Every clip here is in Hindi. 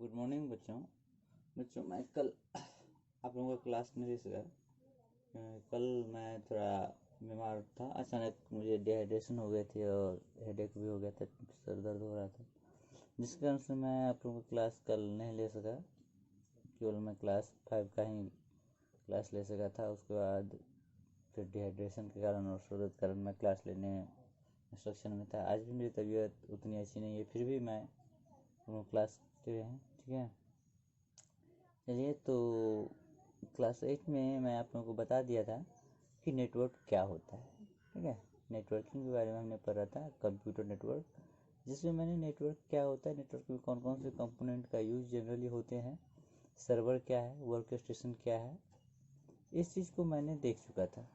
गुड मॉर्निंग बच्चों मैं कल आप लोगों का क्लास नहीं ले सका। कल मैं थोड़ा बीमार था, अचानक मुझे डिहाइड्रेशन हो गई थी और हेडेक भी हो गया था, सर दर्द हो रहा था, जिस कारण से मैं आप लोगों का क्लास कल नहीं ले सका। केवल मैं क्लास 5 का ही क्लास ले सका था। उसके बाद फिर डिहाइड्रेशन के कारण और सर दर्द के कारण मैं क्लास लेने इंस्ट्रक्शन में था। आज भी मेरी तबीयत उतनी अच्छी नहीं है, फिर भी मैं क्लास ले रहे हैं। ठीक है, चलिए। तो क्लास 8 में मैं आप लोगों को बता दिया था कि नेटवर्क क्या होता है। ठीक है, नेटवर्किंग के बारे में हमने पढ़ा था, कंप्यूटर नेटवर्क, जिसमें मैंने नेटवर्क क्या होता है, नेटवर्क में कौन कौन से कंपोनेंट का यूज जनरली होते हैं, सर्वर क्या है, वर्क स्टेशन क्या है, इस चीज़ को मैंने देख चुका था।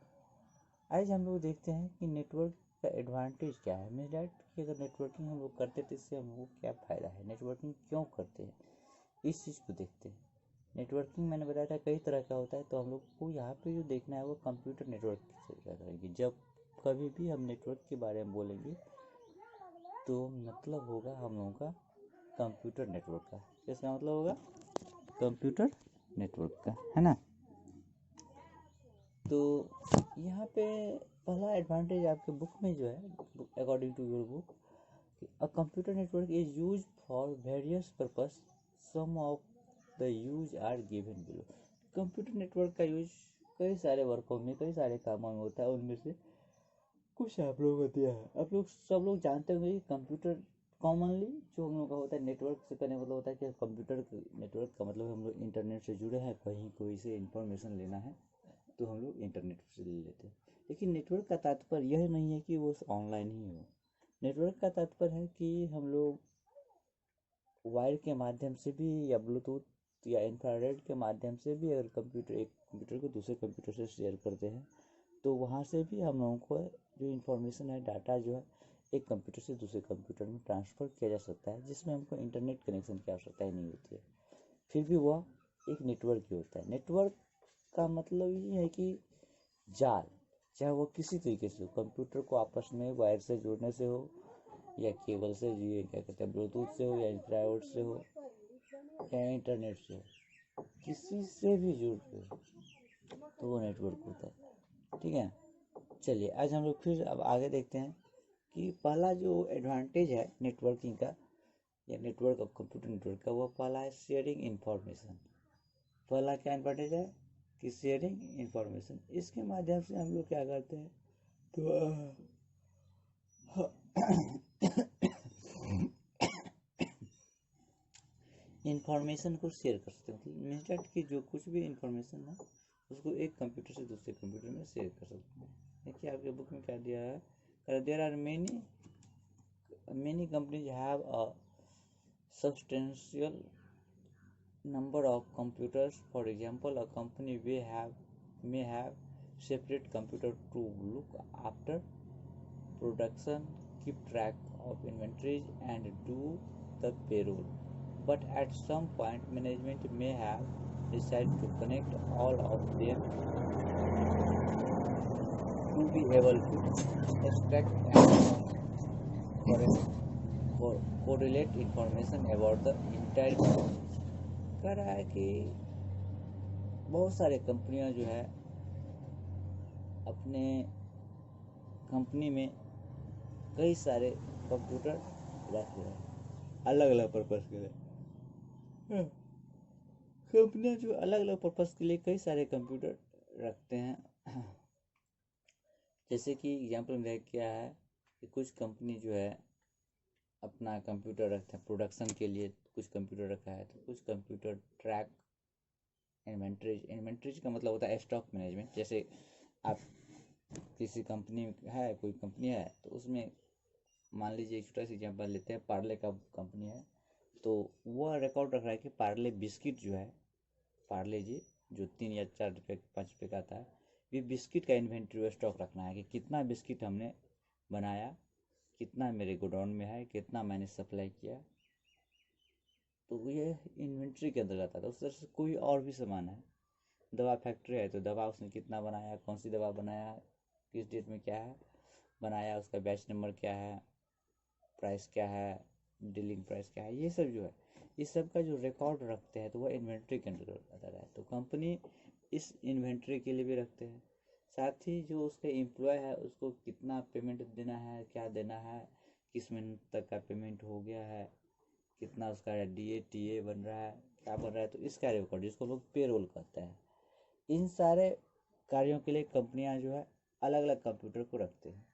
आज हम लोग देखते हैं कि नेटवर्क का एडवांटेज क्या है। मीन्स डैट कि अगर नेटवर्किंग हम लोग करते तो इससे हम लोग को क्या फ़ायदा है, नेटवर्किंग क्यों करते हैं, इस चीज़ को देखते हैं। नेटवर्किंग मैंने बताया था कई तरह का होता है, तो हम लोग को यहाँ पे जो देखना है वो कंप्यूटर नेटवर्क से करेंगे। जब कभी भी हम नेटवर्क के बारे में बोलेंगे तो मतलब होगा हम लोगों का कंप्यूटर नेटवर्क का। इसका मतलब होगा कंप्यूटर नेटवर्क का, है ना। तो यहाँ पे पहला एडवांटेज आपके बुक में जो है, according to your book, a computer network is use for various purpose, some of the use are given below. Computer network का यूज कई सारे वर्कों में, कई सारे कामों में होता है, उनमें से कुछ आप लोगों को दिया है। आप लोग सब लोग जानते होंगे कि कंप्यूटर कॉमनली जो हम लोग का होता है नेटवर्क से करने का मतलब होता है कि कंप्यूटर नेटवर्क का मतलब हम लोग इंटरनेट से जुड़े हैं, कहीं कोई से इंफॉर्मेशन लेना है तो हम लोग इंटरनेट से ले लेते हैं। लेकिन नेटवर्क का तात्पर्य यह नहीं है कि वो ऑनलाइन ही हो। नेटवर्क का तात्पर्य है कि हम लोग वायर के माध्यम से भी या ब्लूटूथ या इंफ्रारेड के माध्यम से भी अगर एक कंप्यूटर को दूसरे कंप्यूटर से शेयर करते हैं तो वहाँ से भी हम लोगों को जो इन्फॉर्मेशन है, डाटा जो है, एक कंप्यूटर से दूसरे कंप्यूटर में ट्रांसफ़र किया जा सकता है, जिसमें हमको इंटरनेट कनेक्शन की आवश्यकता ही नहीं होती है। फिर भी वह एक नेटवर्क ही होता है। नेटवर्क का मतलब ये है कि जाल, चाहे वो किसी तरीके से हो, कंप्यूटर को आपस में वायर से जोड़ने से हो या केबल से, ये क्या कहते हैं, ब्लूटूथ से हो या इंफ्रारेड से हो या इंटरनेट से हो, किसी से भी जुड़ के तो वो नेटवर्क होता है। ठीक है, चलिए आज हम लोग फिर अब आगे देखते हैं कि पहला जो एडवांटेज है नेटवर्किंग का या नेटवर्क ऑफ कंप्यूटर नेटवर्क का, वो पहला है शेयरिंग इंफॉर्मेशन। पहला क्या एडवांटेज है कि शेयरिंग इंफॉर्मेशन। इसके माध्यम से हम लोग क्या करते हैं तो इंफॉर्मेशन को शेयर कर सकते हैं। मतलब मीन्स डैट कि जो कुछ भी इंफॉर्मेशन है उसको एक कंप्यूटर से दूसरे कंप्यूटर में शेयर कर सकते हैं। देखिए आपके बुक में क्या दिया है, there are many companies have a substantial number of computers. For example, a company may have separate computer to look after production, keep track of inventories, and do the payroll. But at some point, management may have decided to connect all of them to be able to extract and correlate information about the entire company। कह रहा है कि बहुत सारे कंपनियां जो है अपने कंपनी में कई सारे कंप्यूटर रख रहे हैं अलग अलग पर्पज़ के लिए। कंपनियां जो अलग अलग पर्पज़ के लिए कई सारे कंप्यूटर रखते हैं, जैसे कि एग्जांपल में क्या है कि कुछ कंपनी जो है अपना कंप्यूटर रखते हैं प्रोडक्शन के लिए, कुछ कंप्यूटर रखा है, तो कुछ कंप्यूटर ट्रैक इन्वेंट्रीज का मतलब होता है स्टॉक मैनेजमेंट। जैसे आप किसी कंपनी है, कोई कंपनी है, तो उसमें मान लीजिए एक छोटा सा एग्जांपल लेते हैं, पार्ले का कंपनी है, तो वह रिकॉर्ड रख रहा है कि पार्ले बिस्किट जो है, पार्ले जी जो 3 या 4 रुपये 5 रुपये का आता है, ये बिस्किट का इन्वेंट्री स्टॉक रखना है कि कितना बिस्किट हमने बनाया, कितना मेरे गोडाउन में है, कितना मैंने सप्लाई किया, तो ये इन्वेंट्री के अंदर आता था। उस तरह से कोई और भी सामान है, दवा फैक्ट्री है तो दवा उसने कितना बनाया, कौन सी दवा बनाया, किस डेट में क्या है बनाया, उसका बैच नंबर क्या है, प्राइस क्या है, डीलिंग प्राइस क्या है, ये सब जो है इस सब का जो रिकॉर्ड रखते हैं तो वह इन्वेंट्री के अंदर आता है। तो कंपनी इस इन्वेंट्री के लिए भी रखते हैं। साथ ही जो उसके एम्प्लॉय है उसको कितना पेमेंट देना है, क्या देना है, किस महीने तक का पेमेंट हो गया है, कितना उसका DA TA बन रहा है, क्या बन रहा है, तो इसका रिकॉर्ड जिसको लोग पेरोल कहते हैं। इन सारे कार्यों के लिए कंपनियां जो है अलग अलग कंप्यूटर को रखते हैं।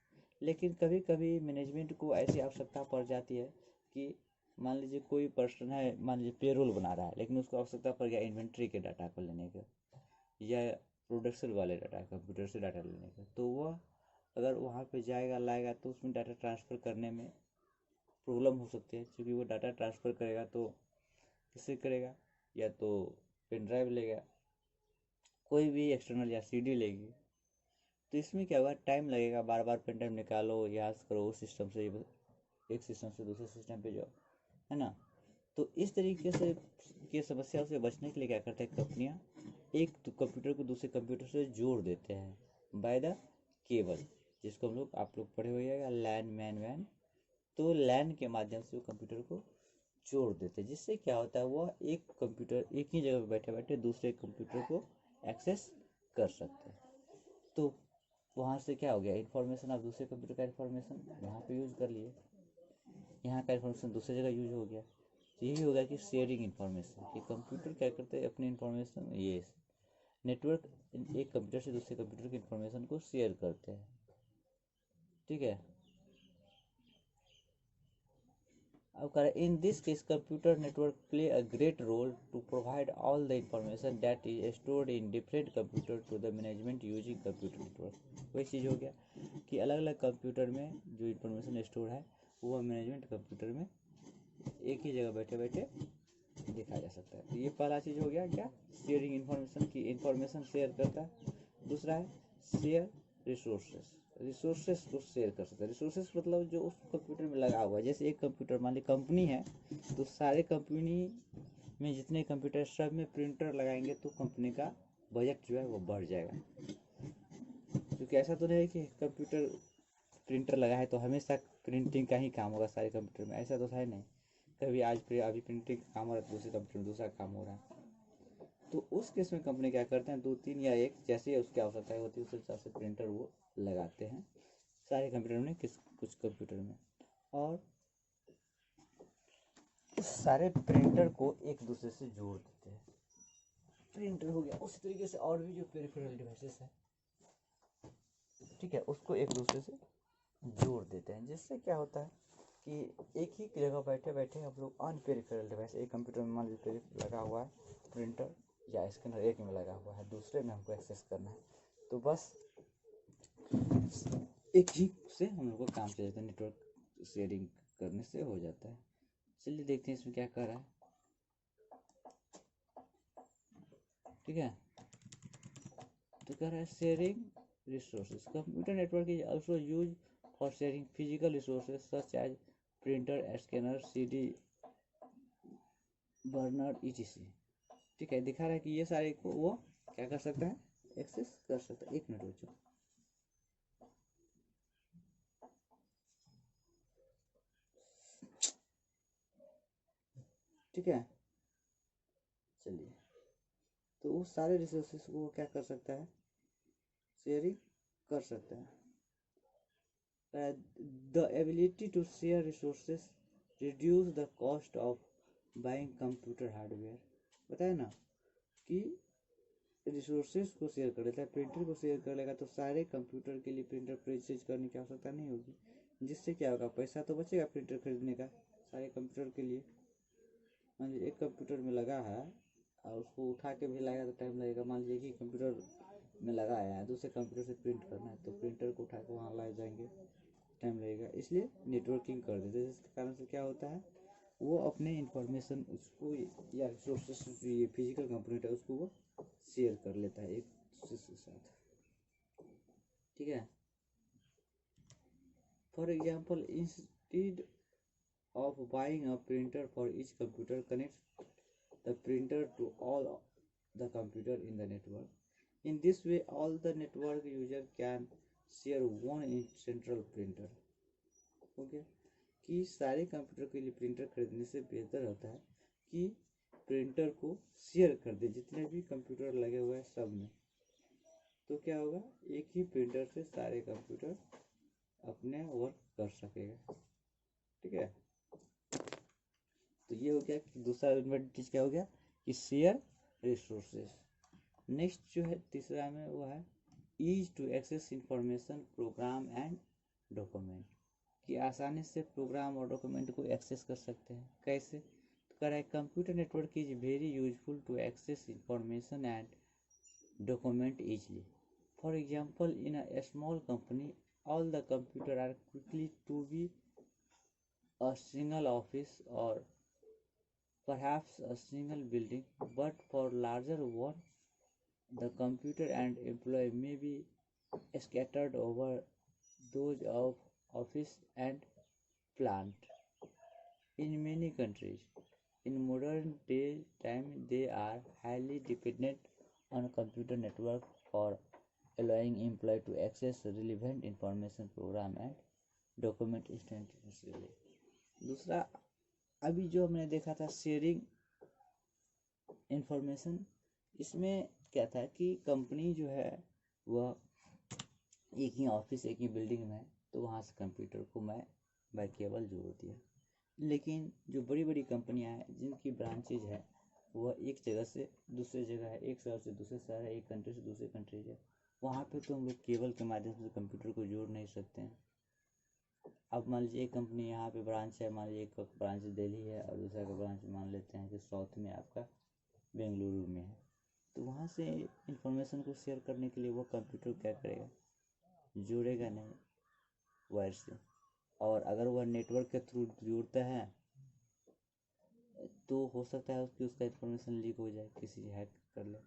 लेकिन कभी कभी मैनेजमेंट को ऐसी आवश्यकता पड़ जाती है कि मान लीजिए कोई पर्सन है, मान लीजिए पेरोल बना रहा है, लेकिन उसको आवश्यकता पड़ गया इन्वेंट्री के डाटा को लेने का या प्रोडक्शन वाले डाटा कंप्यूटर से डाटा लेने का, तो वह अगर वहाँ पे जाएगा लाएगा तो उसमें डाटा ट्रांसफ़र करने में प्रॉब्लम हो सकती है। क्योंकि वो डाटा ट्रांसफ़र करेगा तो किससे करेगा, या तो पेन ड्राइव लेगा, कोई भी एक्सटर्नल या CD लेगी, तो इसमें क्या होगा, टाइम लगेगा, बार बार पेन ड्राइव निकालो, याद करो, उस सिस्टम से एक सिस्टम से दूसरे सिस्टम पे जाओ, है ना। तो इस तरीके से की समस्या से बचने के लिए क्या करते हैं कंपनियां, एक तो कंप्यूटर को दूसरे कंप्यूटर से जोड़ देते हैं बाय द केबल, जिसको हम लोग आप लोग पढ़े हुए लैन मैन वैन। तो लैन के माध्यम से वो कंप्यूटर को जोड़ देते हैं, जिससे क्या होता है वह एक कंप्यूटर एक ही जगह पर बैठे बैठे दूसरे कंप्यूटर को एक्सेस कर सकते हैं। तो वहाँ से क्या हो गया, इन्फॉर्मेशन आप दूसरे कंप्यूटर का इन्फॉर्मेशन वहाँ पे यूज़ कर लिए, यहाँ का इन्फॉर्मेशन दूसरी जगह यूज हो गया। तो यही होगा कि शेयरिंग इन्फॉर्मेशन, कि कंप्यूटर क्या करते हैं अपनी इन्फॉर्मेशन, ये नेटवर्क एक कंप्यूटर से दूसरे कंप्यूटर की इन्फॉर्मेशन को शेयर करते हैं। ठीक है। अब कह रहे in this case computer network play a great role to provide all the information that is stored in different computer to the management using computer network. वही चीज़ हो गया कि अलग अलग कंप्यूटर में जो इन्फॉर्मेशन स्टोर है वो मैनेजमेंट कंप्यूटर में एक ही जगह बैठे बैठे देखा जा सकता है। तो ये पहला चीज़ हो गया क्या, शेयरिंग इन्फॉर्मेशन, की इन्फॉर्मेशन शेयर करता है। दूसरा है शेयर रिसोर्सेस, रिसोर्सेस को शेयर कर सकता है। रिसोर्सेस मतलब जो उस कंप्यूटर में लगा हुआ है, जैसे एक कंप्यूटर मान ली कंपनी है तो सारे कंपनी में जितने कंप्यूटर सब में प्रिंटर लगाएंगे तो कंपनी का बजट जो है वो बढ़ जाएगा। क्योंकि ऐसा तो नहीं है कि कंप्यूटर प्रिंटर लगा है तो हमेशा प्रिंटिंग का ही काम होगा सारे कंप्यूटर में, ऐसा तो है नहीं। कभी अभी प्रिंटिंग का काम हो रहा है, दूसरे कंप्यूटर में दूसरा काम हो रहा है। तो उस केस में कंपनी क्या करते हैं, 2 3 या एक जैसे उसकी आवश्यकता होती है उस हिसाब से प्रिंटर वो लगाते हैं सारे कंप्यूटर में, कुछ कंप्यूटर में। और उस सारे प्रिंटर को एक दूसरे से जोड़ देते हैं। प्रिंटर हो गया, उसी तरीके से और भी जो पेरिफेरल डिवाइसेस है, ठीक है, उसको एक दूसरे से जोड़ देते हैं। जिससे क्या होता है कि एक ही जगह बैठे बैठे हम लोग अन पेरिफेरल डिवाइस, एक कंप्यूटर में मान लीजिए लगा हुआ है प्रिंटर या स्कैनर, एक में लगा हुआ है, दूसरे में हमको एक्सेस करना है, तो बस एक ही से हम लोग का काम चल जाता है, नेटवर्क शेयरिंग करने से हो जाता है। चलिए देखते हैं इसमें क्या कर रहा है। ठीक है, तो कह रहा है sharing resources, computer network is also use for sharing physical resources such as printer, scanner, CD, burner, ETC। ठीक है, दिखा रहा है कि ये सारे को वो क्या कर सकता है, एक्सेस कर सकता है। एक मिनट बच्चों, ठीक है। चलिए, तो वो सारे रिसोर्सेज को वो क्या कर सकता है, शेयरिंग कर सकता है। The ability to share resources reduce the cost of buying computer hardware। बताया ना कि रिसोर्सेज को शेयर कर लेता है, प्रिंटर को शेयर कर लेगा तो सारे कंप्यूटर के लिए प्रिंटर परचेज करने की आवश्यकता नहीं होगी। जिससे क्या होगा, पैसा तो बचेगा प्रिंटर खरीदने का सारे कंप्यूटर के लिए। मान लीजिए एक कंप्यूटर में लगा है और उसको उठा के भी लाएगा तो टाइम लगेगा। मान लीजिए कि कंप्यूटर में लगाया है, दूसरे कंप्यूटर से प्रिंट करना है तो प्रिंटर को उठा के वहाँ लाए जाएंगे, टाइम लगेगा। इसलिए नेटवर्किंग कर देते हैं, जिसके कारण से क्या होता है वो अपने इंफॉर्मेशन उसको या रिसोर्सेस जो ये फिजिकल कंपोनेंट है उसको वो शेयर कर लेता है एक दूसरे के साथ। ठीक है, for example instead of buying a printer for each computer, connects the printer to all the computer in the network. In this way all the network user can share one central printer। हो गया कि सारे कंप्यूटर के लिए प्रिंटर खरीदने से बेहतर होता है कि प्रिंटर को शेयर कर दे जितने भी कंप्यूटर लगे हुए हैं सब में। तो क्या होगा, एक ही प्रिंटर से सारे कंप्यूटर अपने वर्क कर सकेगा। ठीक है, तो ये हो गया कि दूसरा एडवांटेज क्या हो गया कि शेयर रिसोर्सेज। नेक्स्ट जो है तीसरा में वो है ease to access information program and document, कि आसानी से प्रोग्राम और डॉक्यूमेंट को एक्सेस कर सकते हैं। कैसे, तो कह रहा है computer network is very useful to access information and document easily. For example, in a small company, all the computers are quickly to be a single office or perhaps a single building, but for larger one, the computer and employee may be scattered over those of office and plant. In many countries, in modern day time, they are highly dependent on computer network for allowing employee to access relevant information, program and document instantaneously. दूसरा, अभी जो हमने देखा था शेयरिंग इंफॉर्मेशन, इसमें क्या था कि कंपनी जो है वह एक ही ऑफिस एक ही बिल्डिंग में है, तो वहाँ से कंप्यूटर को मैं बाय केबल जोड़ दिया। लेकिन जो बड़ी बड़ी कंपनियां हैं जिनकी ब्रांचेज है वह एक जगह से दूसरे जगह है, एक शहर से दूसरे शहर है, एक कंट्री से दूसरे कंट्री है, वहाँ पे तो हम लोग केबल के माध्यम से कंप्यूटर को जोड़ नहीं सकते हैं। अब मान लीजिए एक कंपनी यहाँ पे ब्रांच है, मान लीजिए एक ब्रांच दिल्ली है और दूसरा का ब्रांच मान लेते हैं कि साउथ में आपका बेंगलुरु में है, तो वहाँ से इंफॉर्मेशन को शेयर करने के लिए वो कंप्यूटर क्या करेगा, जोड़ेगा नहीं वायर से। और अगर वह नेटवर्क के थ्रू जुड़ता है तो हो सकता है कि उसका इंफॉर्मेशन लीक हो जाए, किसी हैक कर ले।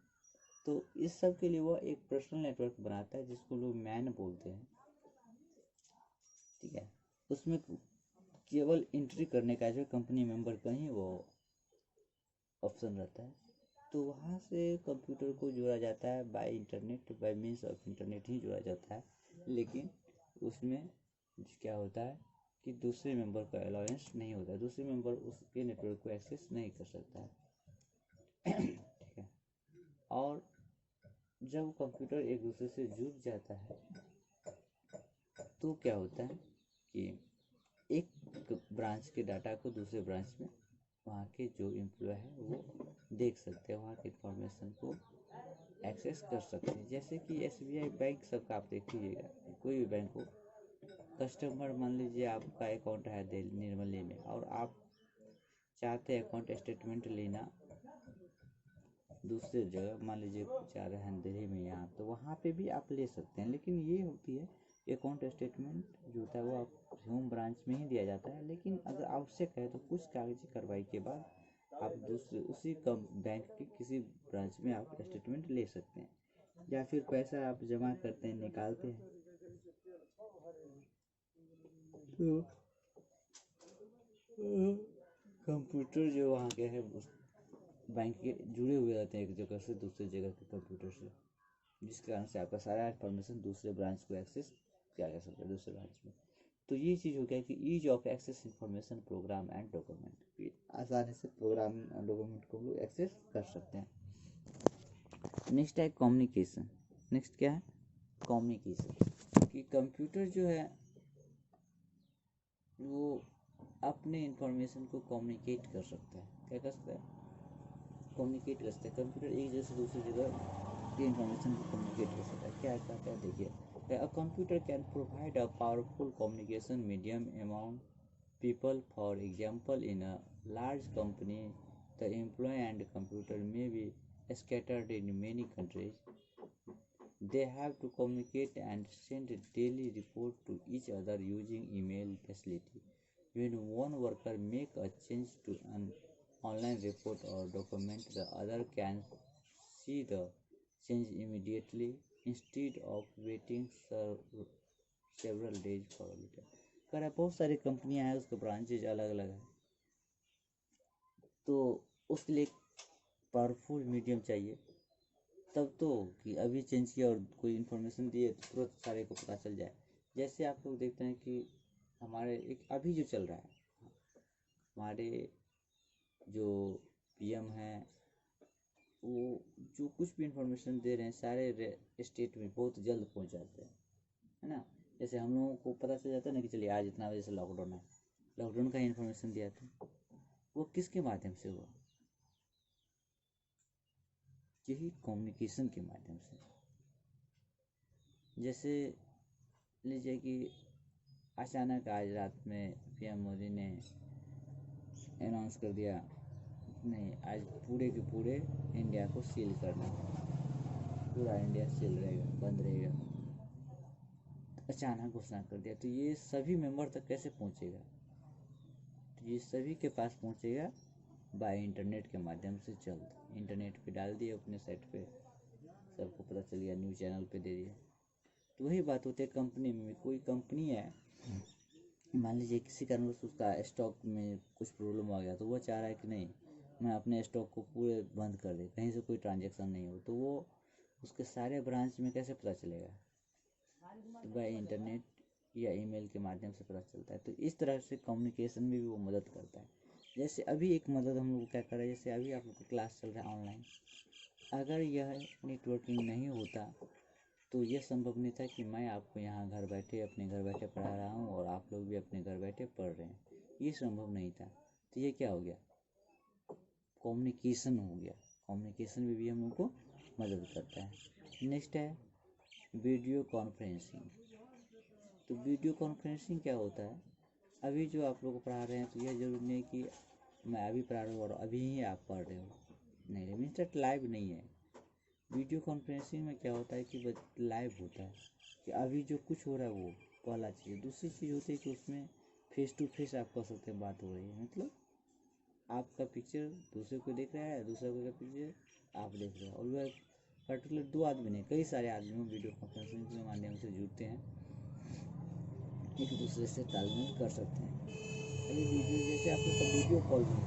तो इस सब के लिए वह एक पर्सनल नेटवर्क बनाता है जिसको लोग मैन बोलते हैं। ठीक है, उसमें केवल एंट्री करने का जो कंपनी मेंबर का ही वो ऑप्शन रहता है, तो वहाँ से कंप्यूटर को जोड़ा जाता है by internet, by means of internet ही जोड़ा जाता है। लेकिन उसमें क्या होता है कि दूसरे मेंबर का अलाउंस नहीं होता है, दूसरे मेंबर उसके नेटवर्क को एक्सेस नहीं कर सकता है। ठीक है, और जब कंप्यूटर एक दूसरे से जुड़ जाता है तो क्या होता है कि एक ब्रांच के डाटा को दूसरे ब्रांच में वहाँ के जो एम्प्लॉय है वो देख सकते हैं, वहाँ के इंफॉर्मेशन को एक्सेस कर सकते हैं। जैसे कि SBI बैंक सबका आप देख लीजिएगा, कोई भी बैंक हो, कस्टमर मान लीजिए आपका अकाउंट है निर्मली में और आप चाहते हैं अकाउंट स्टेटमेंट लेना दूसरे जगह, मान लीजिए जा रहे हैं दिल्ली में यहाँ, तो वहाँ पे भी आप ले सकते हैं। लेकिन ये होती है अकाउंट स्टेटमेंट जो होता है वो आप होम ब्रांच में ही दिया जाता है, लेकिन अगर आवश्यक है तो कुछ कागजी कार्रवाई के बाद आप दूसरे उसी बैंक के किसी ब्रांच में आप स्टेटमेंट ले सकते हैं, या फिर पैसा आप जमा करते हैं निकालते हैं। तो कंप्यूटर जो वहाँ के है उस बैंक के जुड़े हुए रहते हैं एक जगह से दूसरे जगह के कंप्यूटर से, जिस कारण से आपका सारा इन्फॉर्मेशन दूसरे ब्रांच को एक्सेस किया जा सकता है दूसरे ब्रांच में। तो ये चीज़ हो गया कि ease of access information program and document, आसानी से प्रोग्राम और डॉक्यूमेंट को एक्सेस कर सकते हैं। नेक्स्ट है कम्युनिकेशन। नेक्स्ट क्या है, कम्युनिकेशन, कि कंप्यूटर जो है वो अपने इंफॉर्मेशन को कम्युनिकेट कर सकता है। क्या कर सकता है, कम्युनिकेट कर सकता है। कंप्यूटर एक जगह से दूसरी जगह की इंफॉर्मेशन को कम्युनिकेट कर सकता है। क्या कहता है देखिए, a computer can provide a powerful communication medium among people. For example, in a large company, the employee and computer may be scattered in many countries. They have to communicate and send a daily report to each other using email facility. When one worker make a change to an online report or document, the other can see the change immediately instead of waiting several days for a return. कर बहुत सारी कंपनियां हैं, उसके ब्रांचेज अलग अलग हैं, तो उसके लिए पावरफुल मीडियम चाहिए तब तो कि अभी चेंज किया और कोई इन्फॉर्मेशन दिए तो तुरंत सारे को पता चल जाए। जैसे आप लोग देखते हैं कि हमारे एक अभी जो चल रहा है, हमारे जो पीएम हैं, वो जो कुछ भी इंफॉर्मेशन दे रहे हैं सारे स्टेट में बहुत जल्द पहुंच जाते हैं, है ना। जैसे हम लोगों को पता चल जाता है ना कि चलिए आज इतना बजे से लॉकडाउन है, लॉकडाउन का इन्फॉर्मेशन दिया था, वो किसके माध्यम से हुआ? यही कम्युनिकेशन के माध्यम से। जैसे लीजिए कि अचानक आज रात में पीएम मोदी ने अनाउंस कर दिया, नहीं आज पूरे के पूरे इंडिया को सील करना, पूरा इंडिया सील रहेगा, बंद रहेगा, अचानक घोषणा कर दिया। तो ये सभी मेंबर तक कैसे पहुंचेगा? तो ये सभी के पास पहुंचेगा बाय इंटरनेट के माध्यम से। जल्द इंटरनेट पे डाल दिए अपने साइट पे, सबको पता चल गया, न्यूज़ चैनल पे दे दिया। तो वही बात होती है कंपनी में। कोई कंपनी है, मान लीजिए किसी कारणवश उसका स्टॉक में कुछ प्रॉब्लम आ गया, तो वो चाह रहा है कि नहीं मैं अपने स्टॉक को पूरे बंद कर दे, कहीं से कोई ट्रांजेक्शन नहीं हो, तो वो उसके सारे ब्रांच में कैसे पता चलेगा? तो बाय इंटरनेट या ईमेल के माध्यम से पता चलता है। तो इस तरह से कम्युनिकेशन में भी वो मदद करता है। जैसे अभी एक मदद हम लोग क्या कर रहे हैं, जैसे अभी आप लोग का क्लास चल रहा है ऑनलाइन, अगर यह नेटवर्किंग नहीं होता तो ये संभव नहीं था कि मैं आपको यहाँ घर बैठे अपने घर बैठे पढ़ा रहा हूँ और आप लोग भी अपने घर बैठे पढ़ रहे हैं, ये संभव नहीं था। तो ये क्या हो गया? कम्युनिकेशन हो गया। कम्युनिकेशन में भी हम लोग को मदद करता है। नेक्स्ट है वीडियो कॉन्फ्रेंसिंग। तो वीडियो कॉन्फ्रेंसिंग क्या होता है? अभी जो आप लोग को पढ़ा रहे हैं, तो यह जरूरी नहीं कि मैं अभी पढ़ा रहा हूँ और अभी ही आप पढ़ रहे हो, नहीं, मीन्स लाइव नहीं है। वीडियो कॉन्फ्रेंसिंग में क्या होता है कि लाइव होता है, कि अभी जो कुछ हो रहा है वो पहला चीज़। दूसरी चीज़ होती है कि उसमें फेस टू फेस आप कह सकते हैं बात हो रही है, मतलब आपका पिक्चर दूसरे को देख रहा है, दूसरा का पिक्चर आप देख रहे हैं, और वह पर्टिकुलर दो आदमी नहीं, कई सारे आदमी वीडियो कॉन्फ्रेंसिंग के माध्यम से जुड़ते हैं, एक दूसरे से तालमेल कर सकते हैं। अभी वीडियो जैसे आप लोग का वीडियो कॉलिंग,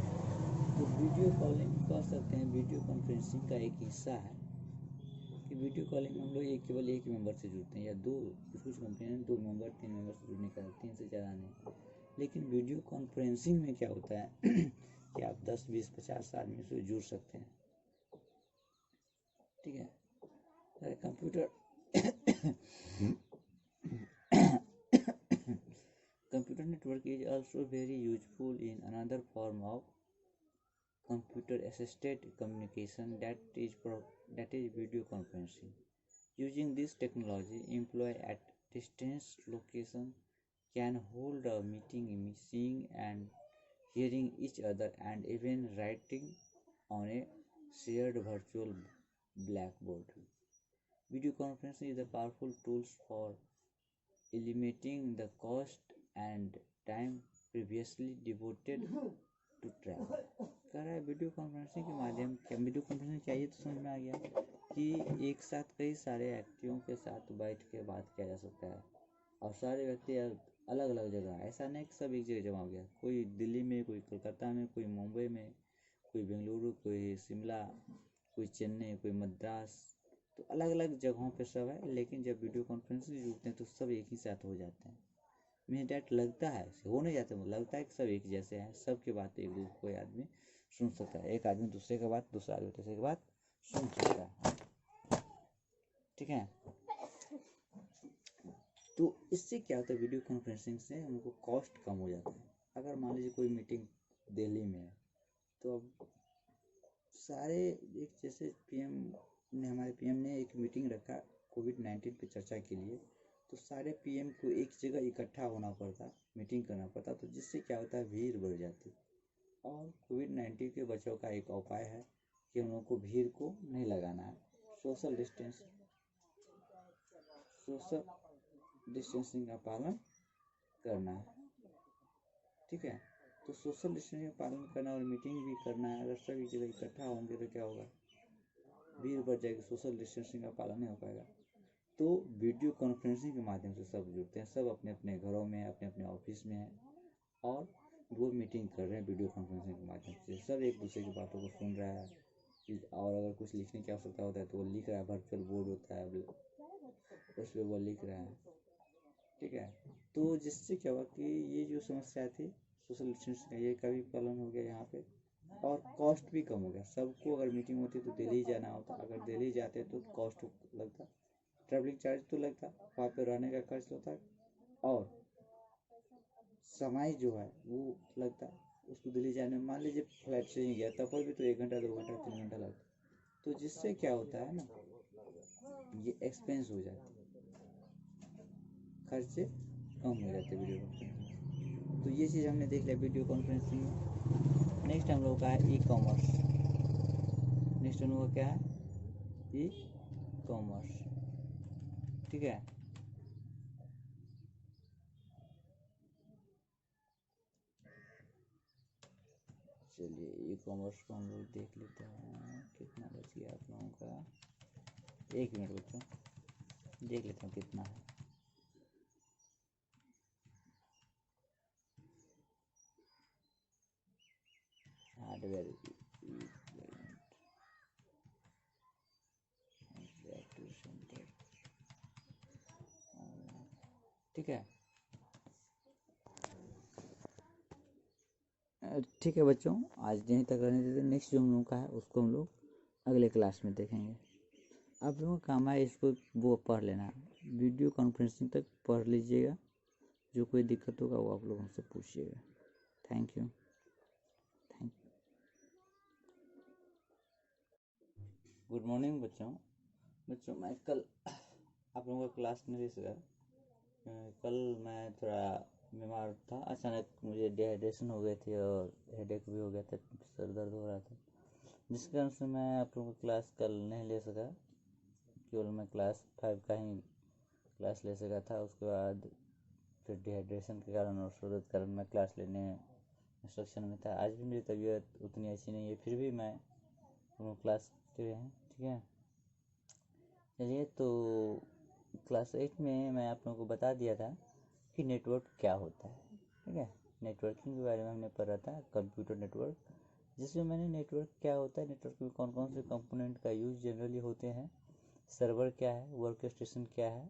तो वीडियो कॉलिंग कर सकते हैं, वीडियो कॉन्फ्रेंसिंग का एक हिस्सा है कि वीडियो कॉलिंग में हम लोग केवल एक मेंबर से जुड़ते हैं, या दो, कुछ कंपनियां हैं 2 मेंबर 3 मेंबर से जुड़ने का, 3 से ज़्यादा नहीं। लेकिन वीडियो कॉन्फ्रेंसिंग में क्या होता है कि आप 10, 20, 50 आदमी से जुड़ सकते हैं, ठीक है। Computer computer network is also very useful in another form of computer assisted communication, that is video conferencing. Using this technology, employee at distance location can hold a meeting, seeing and hearing each other, and even writing on a shared virtual blackboard. Video conferencing is a powerful tool for eliminating the cost and time previously devoted to travel. कह रहा है वीडियो कॉन्फ्रेंसिंग के माध्यम, क्या वीडियो कॉन्फ्रेंसिंग चाहिए तो समझ में आ गया कि एक साथ कई सारे व्यक्तियों के साथ बैठ के बात किया जा सकता है, और सारे व्यक्ति अलग अलग जगह, ऐसा नहीं कि सब एक जगह जमा हो गया, कोई दिल्ली में, कोई कोलकाता में, कोई मुंबई में, कोई बेंगलुरु, कोई शिमला, कोई चेन्नई, कोई मद्रास, तो अलग अलग जगहों पे सब है। लेकिन जब वीडियो कॉन्फ्रेंसिंग जुड़ते हैं तो सब एक ही साथ हो जाते हैं। मीन्स डैट लगता है, हो नहीं जाते, लगता है कि सब एक जैसे हैं, सबकी बात एक दूसरे कोई आदमी सुन सकता है, एक आदमी दूसरे की बात, दूसरा आदमी तीसरे की बात सुन सकता है, ठीक है। तो इससे क्या होता है, वीडियो कॉन्फ्रेंसिंग से हमको कॉस्ट कम हो जाता है। अगर मान लीजिए कोई मीटिंग दिल्ली में है, तो अब सारे एक, जैसे हमारे पीएम ने एक मीटिंग रखा कोविड-19 पे चर्चा के लिए, तो सारे पीएम को एक जगह इकट्ठा होना पड़ता, मीटिंग करना पड़ता, तो जिससे क्या होता है, भीड़ बढ़ जाती। और कोविड-19 के बचाव का एक उपाय है कि हम लोग को भीड़ को नहीं लगाना है, सोशल डिस्टेंसिंग का पालन करना है, ठीक है। तो सोशल डिस्टेंसिंग का पालन करना और मीटिंग भी करना है। अगर सब एक जगह इकट्ठा होंगे तो क्या होगा, भीड़ बढ़ जाएगी, सोशल डिस्टेंसिंग का पालन नहीं हो पाएगा। तो वीडियो कॉन्फ्रेंसिंग के माध्यम से सब जुड़ते हैं, सब अपने अपने घरों में, अपने अपने ऑफिस में हैं, और वो मीटिंग कर रहे हैं वीडियो कॉन्फ्रेंसिंग के माध्यम से। सब एक दूसरे की बातों को सुन रहा है, और अगर कुछ लिखने की आवश्यकता होता है तो वो लिख रहा है, वर्चुअल बोर्ड होता है उस पर वो लिख रहा है, ठीक है। तो जिससे क्या हुआ कि ये जो समस्या थी सोशल डिस्टेंसिंग का, ये का भी पालन हो गया यहाँ पे, और कॉस्ट भी कम हो गया। सबको अगर मीटिंग होती तो दिल्ली जाना होता, अगर दिल्ली जाते तो कॉस्ट लगता, ट्रैवलिंग चार्ज तो लगता, वहाँ पे रहने का खर्च होता, और समय जो है वो लगता उसको दिल्ली जाने में। मान लीजिए फ्लाइट से ही गया तब पर भी तो 1 घंटा 2 घंटा 3 घंटा लगता। तो जिससे क्या होता है ना, ये एक्सपेंस हो जाते, खर्चे कम हो जाते वीडियो कॉन्फ्रेंसिंग। तो ये चीज़ हमने देख लिया वीडियो कॉन्फ्रेंसिंग में। नेक्स्ट हम लोग का है ई कॉमर्स। नेक्स्ट हम लोग का क्या है, ई कॉमर्स। ठीक है, चलिए ई कॉमर्स को हम लोग देख लेते हैं। कितना बच गया आप लोगों का, 1 मिनट बच्चों, देख लेता हूँ कितना है। हार्डवेयर, ठीक है। ठीक है बच्चों, आज यहीं तक रहने देते। नेक्स्ट जो हम लोगों का है उसको हम लोग अगले क्लास में देखेंगे। आप लोगों का काम है इसको वो पढ़ लेना, वीडियो कॉन्फ्रेंसिंग तक पढ़ लीजिएगा। जो कोई दिक्कत होगा वो आप लोग हमसे पूछिएगा। Thank you. गुड मॉर्निंग बच्चों मैं कल आप लोगों का क्लास नहीं ले सका। कल मैं थोड़ा बीमार था, अचानक मुझे डिहाइड्रेशन हो गई थी और हेडेक भी हो गया था, सर दर्द हो रहा था, जिस कारण से मैं आप लोगों का क्लास कल नहीं ले सका। केवल मैं क्लास 5 का ही क्लास ले सका था। उसके बाद फिर डिहाइड्रेशन के कारण और सर दर्द के कारण मैं क्लास लेने इंस्ट्रक्शन में था। आज भी मेरी तबीयत उतनी अच्छी नहीं है, फिर भी मैं क्लास ले रहे हैं। ठीक है, चलिए। तो क्लास 8 में मैं आप लोगों को बता दिया था कि नेटवर्क क्या होता है। ठीक है, नेटवर्किंग के बारे में हमने पढ़ा था, कंप्यूटर नेटवर्क, जिसमें मैंने नेटवर्क क्या होता है, नेटवर्क में कौन कौन से कंपोनेंट का यूज जनरली होते हैं, सर्वर क्या है, वर्क स्टेशन क्या है,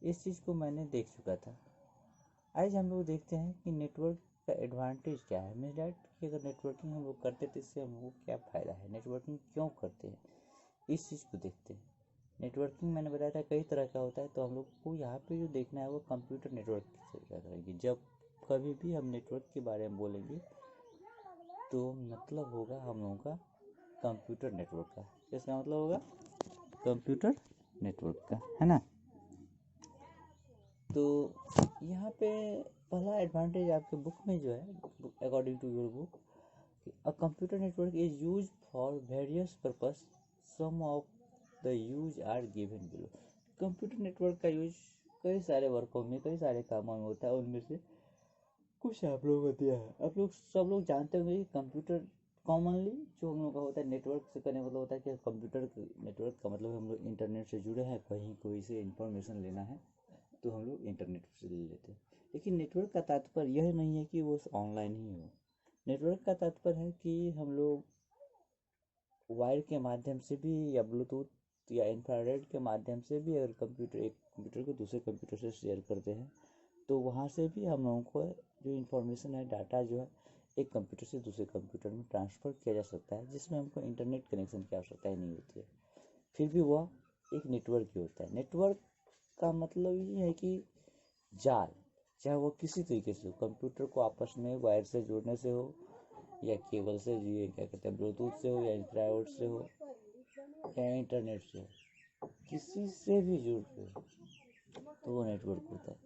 इस चीज़ को मैंने देख चुका था। आज हम लोग देखते हैं कि नेटवर्क का एडवांटेज क्या है। मीन्स डैट कि अगर नेटवर्किंग हम लोग करते तो इससे हम लोग को क्या फ़ायदा है, नेटवर्किंग क्यों करते हैं, इस चीज़ को देखते हैं। नेटवर्किंग मैंने बताया था कई तरह का होता है, तो हम लोग को यहाँ पे जो देखना है वो कंप्यूटर नेटवर्क से रहेगी। जब कभी भी हम नेटवर्क के बारे में बोलेंगे तो मतलब होगा हम लोगों का कंप्यूटर नेटवर्क का। इसका मतलब होगा कंप्यूटर नेटवर्क का, है ना। तो यहाँ पे पहला एडवांटेज आपके बुक में जो है, according to your book, a computer network is use for various purpose, some of the use are given below. Computer network का यूज कई सारे वर्कों में, कई सारे कामों में होता है, उनमें से कुछ आप लोगों को दिया है। आप लोग सब लोग जानते होंगे कि कंप्यूटर कॉमनली जो हम लोग का होता है नेटवर्क से करने मतलब होता है कि कंप्यूटर नेटवर्क का मतलब हम लोग इंटरनेट से जुड़े हैं, कहीं कोई से इंफॉर्मेशन लेना है तो हम लोग इंटरनेट से ले लेते हैं। लेकिन नेटवर्क का तात्पर्य यह नहीं है कि वो ऑनलाइन ही हो। नेटवर्क का तात्पर्य है कि हम लोग वायर के माध्यम से भी या ब्लूटूथ या इंफ्रारेड के माध्यम से भी अगर कंप्यूटर एक कंप्यूटर को दूसरे कंप्यूटर से शेयर करते हैं तो वहाँ से भी हम लोगों को जो इन्फॉर्मेशन है, डाटा जो है, एक कंप्यूटर से दूसरे कंप्यूटर में ट्रांसफ़र किया जा सकता है, जिसमें हमको इंटरनेट कनेक्शन की आवश्यकता ही नहीं होती है। फिर भी वह एक नेटवर्क ही होता है। नेटवर्क का मतलब ये है कि जाल, चाहे वो किसी तरीके से हो, कंप्यूटर को आपस में वायर से जोड़ने से हो या केबल से, ये क्या कहते हैं, ब्लूटूथ से हो या इंफ्रारेड से हो या इंटरनेट से हो, किसी से भी जुड़ के तो वो नेटवर्क होता है।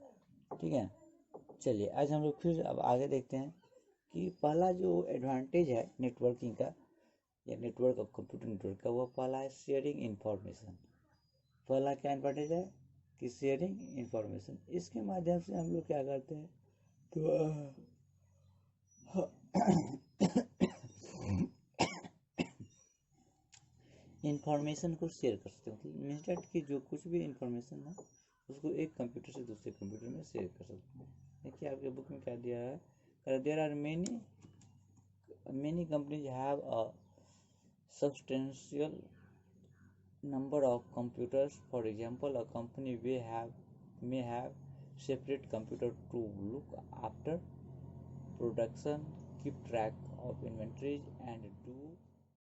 ठीक है, चलिए आज हम लोग फिर अब आगे देखते हैं कि पहला जो एडवांटेज है नेटवर्किंग का या नेटवर्क ऑफ कंप्यूटर नेटवर्क का, वो पहला है शेयरिंग इंफॉर्मेशन। पहला क्या एडवांटेज है कि शेयरिंग इंफॉर्मेशन, इसके माध्यम से हम लोग क्या करते हैं तो इंफॉर्मेशन को शेयर कर सकते हैं। मतलब मीन्स डैट कि जो कुछ भी इंफॉर्मेशन है उसको एक कंप्यूटर से दूसरे कंप्यूटर में शेयर कर सकते हैं। देखिए आपके बुक में क्या दिया है, there are many companies have a substantial number of computers. For example, a company may have separate computer to look after production, keep track of inventories and do